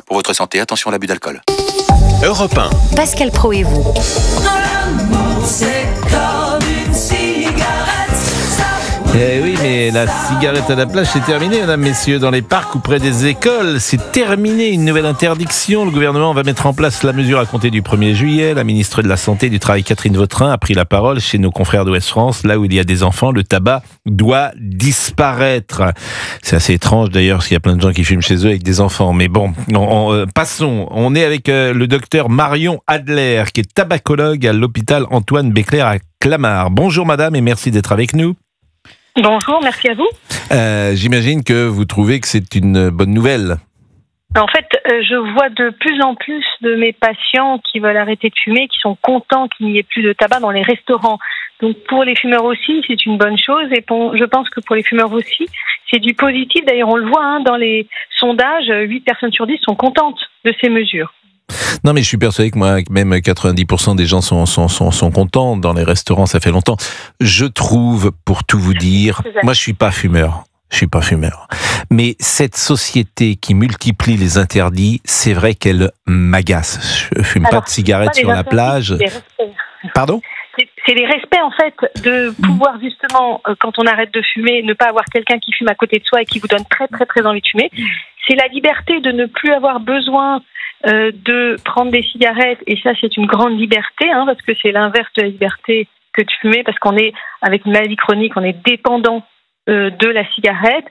Pour votre santé, attention à l'abus d'alcool. Europe 1. Pascal Praud et vous. L'amour, c'est comme une cigarette. Eh oui, mais la cigarette à la plage, c'est terminé, mesdames, messieurs. Dans les parcs ou près des écoles, c'est terminé. Une nouvelle interdiction. Le gouvernement va mettre en place la mesure à compter du 1er juillet. La ministre de la Santé et du Travail, Catherine Vautrin, a pris la parole chez nos confrères d'Ouest France. Là où il y a des enfants, le tabac doit disparaître. C'est assez étrange d'ailleurs, parce qu'il y a plein de gens qui fument chez eux avec des enfants. Mais bon, passons. On est avec le docteur Marion Adler, qui est tabacologue à l'hôpital Antoine Béclair à Clamart. Bonjour madame et merci d'être avec nous. Bonjour, merci à vous. J'imagine que vous trouvez que c'est une bonne nouvelle. En fait, je vois de plus en plus de mes patients qui veulent arrêter de fumer, qui sont contents qu'il n'y ait plus de tabac dans les restaurants. Donc pour les fumeurs aussi, c'est une bonne chose. Et je pense que pour les fumeurs aussi, c'est du positif. D'ailleurs, on le voit dans les sondages, 8 personnes sur 10 sont contentes de ces mesures. Non, mais je suis persuadé que moi, même 90% des gens sont contents dans les restaurants, ça fait longtemps. Je trouve, pour tout vous dire, moi je suis pas fumeur. Mais cette société qui multiplie les interdits, c'est vrai qu'elle m'agace. Je fume pas de cigarette sur la plage. Pardon ? C'est les respects, en fait, de pouvoir justement, quand on arrête de fumer, ne pas avoir quelqu'un qui fume à côté de soi et qui vous donne très, très, très envie de fumer. C'est la liberté de ne plus avoir besoin de prendre des cigarettes. Et ça, c'est une grande liberté, parce que c'est l'inverse de la liberté que de fumer, parce qu'on est, avec une maladie chronique, on est dépendant de la cigarette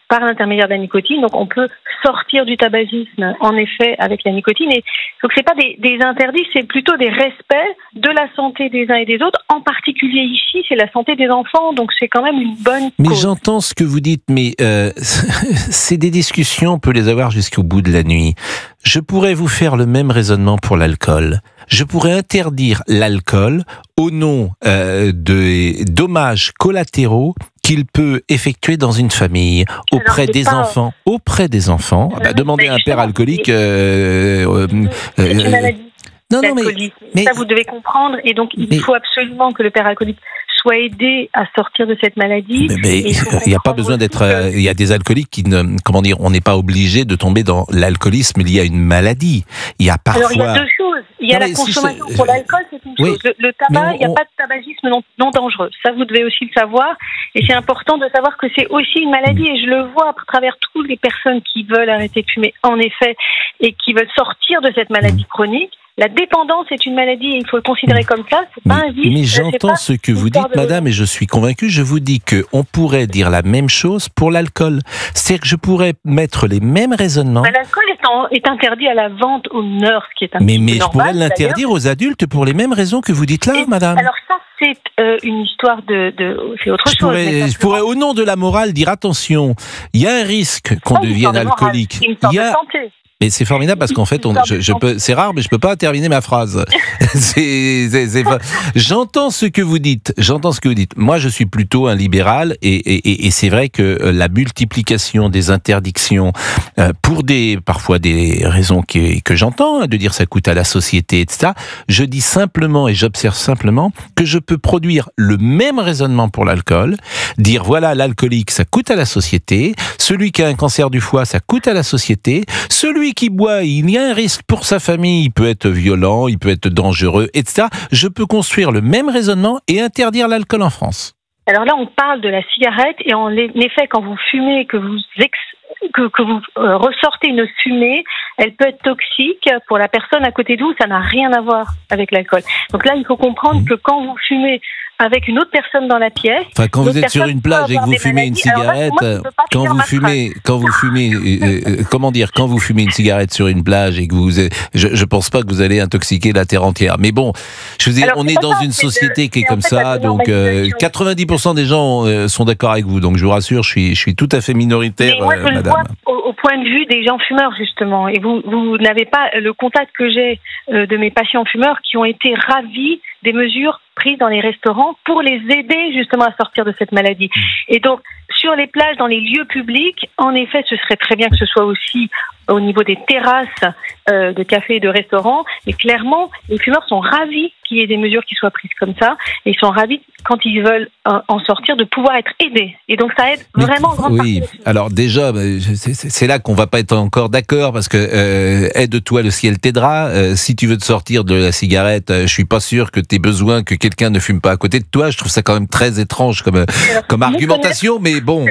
par l'intermédiaire de la nicotine. Donc, on peut sortir du tabagisme, en effet, avec la nicotine. Et donc, c'est pas des interdits, c'est plutôt des respects de la santé des uns et des autres. En particulier ici, c'est la santé des enfants. Donc, c'est quand même une bonne cause. Mais j'entends ce que vous dites, mais c'est des discussions, on peut les avoir jusqu'au bout de la nuit. Je pourrais vous faire le même raisonnement pour l'alcool. Je pourrais interdire l'alcool au nom de dommages collatéraux qu'il peut effectuer dans une famille, auprès des enfants. Demandez à un père alcoolique... C'est une maladie. Non, mais ça, vous devez comprendre. Et donc, il faut absolument que le père alcoolique soit aidé à sortir de cette maladie. Mais il n'y a pas besoin d'être... Il y a des alcooliques qui ne... Comment dire, on n'est pas obligé de tomber dans l'alcoolisme lié à une maladie. Il y a parfois... Alors, il y a deux choses. Il y a la consommation pour l'alcool, c'est une chose. Le tabac, il n'y a pas de tabagisme non dangereux. Ça, vous devez aussi le savoir. Et c'est important de savoir que c'est aussi une maladie. Et je le vois à travers toutes les personnes qui veulent arrêter de fumer, en effet, et qui veulent sortir de cette maladie chronique. La dépendance est une maladie et il faut le considérer comme ça. C'est pas un vice. Mais j'entends ce que vous dites, madame, et je suis convaincu. Je vous dis qu'on pourrait dire la même chose pour l'alcool. C'est-à-dire que je pourrais mettre les mêmes raisonnements. L'alcool est interdit à la vente aux mineurs, ce qui est un petit peu normal. Mais je pourrais l'interdire aux adultes pour les mêmes raisons que vous dites là, madame. Alors ça, c'est une histoire c'est autre chose. Je pourrais, au nom de la morale, dire attention, il y a un risque qu'on devienne alcoolique. C'est une sorte de santé. Mais c'est formidable parce qu'en fait, c'est rare, mais je peux pas terminer ma phrase. J'entends ce que vous dites. Moi, je suis plutôt un libéral et c'est vrai que la multiplication des interdictions pour parfois des raisons que j'entends, de dire ça coûte à la société, etc. Je dis simplement et j'observe simplement que je peux produire le même raisonnement pour l'alcool, dire voilà, l'alcoolique, ça coûte à la société, celui qui a un cancer du foie, ça coûte à la société, celui qui boit, il y a un risque pour sa famille, il peut être violent, il peut être dangereux, etc. Je peux construire le même raisonnement et interdire l'alcool en France. Alors là, on parle de la cigarette et en effet, quand vous fumez, que vous ressortez une fumée, elle peut être toxique pour la personne à côté de vous, ça n'a rien à voir avec l'alcool. Donc là, il faut comprendre que quand vous fumez avec une autre personne dans la pièce... Enfin, quand vous êtes sur une plage et que vous fumez une cigarette, quand vous fumez une cigarette sur une plage et que je pense pas que vous allez intoxiquer la terre entière. Mais bon, je veux dire, on est dans une société qui est comme ça, donc 90% des gens sont d'accord avec vous. Donc je vous rassure, je suis tout à fait minoritaire, moi, je madame. Le vois au point de vue des gens fumeurs, justement. Et vous n'avez pas le contact que j'ai de mes patients fumeurs qui ont été ravis des mesures prises dans les restaurants pour les aider justement à sortir de cette maladie. Et donc, sur les plages, dans les lieux publics, en effet, ce serait très bien que ce soit aussi au niveau des terrasses de cafés et de restaurants. Et clairement, les fumeurs sont ravis qu'il y ait des mesures qui soient prises comme ça. Et ils sont ravis, quand ils veulent en sortir, de pouvoir être aidés. Et donc ça aide vraiment en grande partie. Oui, alors déjà, c'est là qu'on va pas être encore d'accord, parce que aide-toi, le ciel t'aidera. Si tu veux te sortir de la cigarette, je suis pas sûr que tu aies besoin que quelqu'un ne fume pas à côté de toi. Je trouve ça quand même très étrange comme argumentation, mais bon.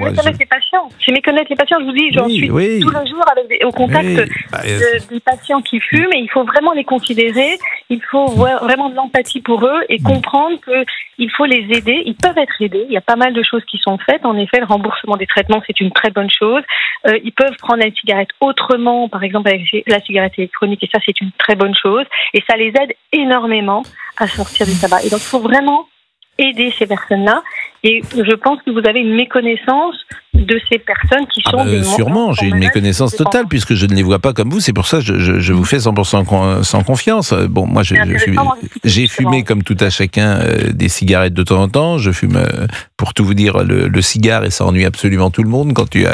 C'est méconnaître les patients, je vous dis, j'en suis tous les jours au contact des patients qui fument, et il faut vraiment les considérer, il faut voir vraiment de l'empathie pour eux et comprendre qu'il faut les aider. Ils peuvent être aidés, il y a pas mal de choses qui sont faites. En effet, le remboursement des traitements, c'est une très bonne chose. Ils peuvent prendre la cigarette autrement, par exemple avec la cigarette électronique, et ça, c'est une très bonne chose. Et ça les aide énormément à sortir du tabac. Et donc, il faut vraiment aider ces personnes-là. Et je pense que vous avez une méconnaissance de ces personnes qui sont sûrement, j'ai une méconnaissance totale puisque je ne les vois pas comme vous. C'est pour ça que je vous fais 100% sans confiance. Bon, moi, j'ai fumé comme tout à chacun des cigarettes de temps en temps. Je fume, pour tout vous dire, le cigare, et ça ennuie absolument tout le monde quand tu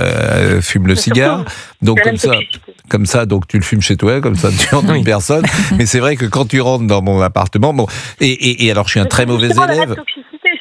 fumes le cigare. Donc comme ça, donc tu le fumes chez toi, comme ça tu ennuies personne. Mais c'est vrai que quand tu rentres dans mon appartement, bon, et alors je suis un très mauvais élève.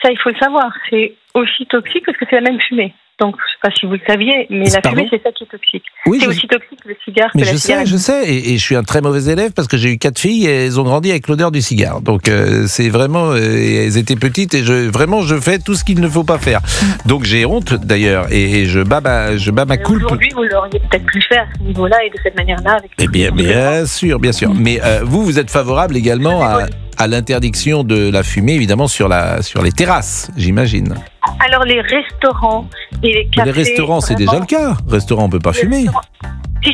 Ça, il faut le savoir. C'est aussi toxique parce que c'est la même fumée. Donc, je ne sais pas si vous le saviez, mais la fumée, c'est ça qui est toxique. Oui, c'est aussi toxique le cigare que la cigarette. Je sais, et je suis un très mauvais élève parce que j'ai eu 4 filles et elles ont grandi avec l'odeur du cigare. Donc, c'est vraiment, elles étaient petites et je fais tout ce qu'il ne faut pas faire. Donc, j'ai honte d'ailleurs et je bats ma coulpe. Aujourd'hui, vous l'auriez peut-être pu faire à ce niveau-là et de cette manière-là. Bien sûr. Mais vous êtes favorable également à l'interdiction de la fumée, évidemment, sur les terrasses, j'imagine. Alors, les restaurants et les cafés... Les restaurants, c'est déjà le cas. Restaurant, on ne peut pas fumer. Si,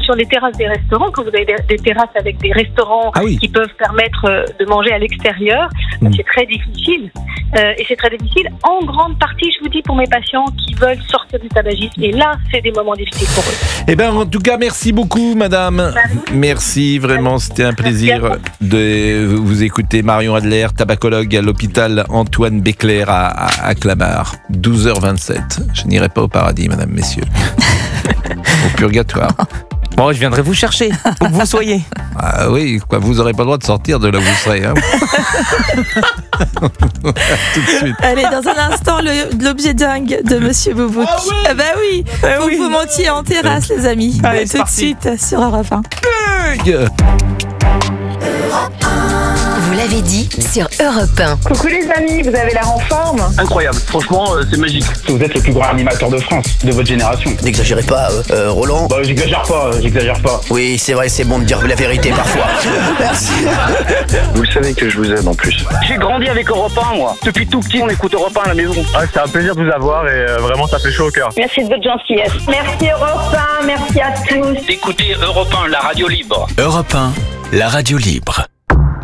sur les terrasses des restaurants, quand vous avez des terrasses avec des restaurants qui peuvent permettre de manger à l'extérieur, c'est très difficile. Et c'est très difficile, en grande partie, je vous dis, pour mes patients qui veulent sortir du tabagisme. Et là, c'est des moments difficiles pour eux. Eh bien, en tout cas, merci beaucoup, madame. Merci, vraiment, c'était un plaisir de vous écouter. Marion Adler, tabacologue à l'hôpital Antoine Béclair à Clamart. 12h27. Je n'irai pas au paradis, madame, messieurs. Au purgatoire. Bon, je viendrai vous chercher, où que vous soyez. Ah oui, quoi, vous n'aurez pas le droit de sortir de là où vous serez. Hein. Tout de suite. Allez, dans un instant, l'objet dingue de Monsieur Boubouk. Ah bah oui, faut que vous montiez en terrasse, les amis. Allez, tout de suite sur Europe 1. Vous l'avez dit sur Europe 1. Coucou les amis, vous avez l'air en forme. Incroyable, franchement, c'est magique. Vous êtes le plus grand animateur de France, de votre génération. N'exagérez pas, Roland. Bah, j'exagère pas. Oui, c'est vrai, c'est bon de dire la vérité parfois. Merci. Vous savez que je vous aime en plus. J'ai grandi avec Europe 1, moi. Depuis tout petit, on écoute Europe 1 à la maison. C'est un plaisir de vous avoir et vraiment, ça fait chaud au cœur. Merci de votre gentillesse. Merci Europe 1, merci à tous. Écoutez Europe 1, la radio libre. Europe 1, la radio libre.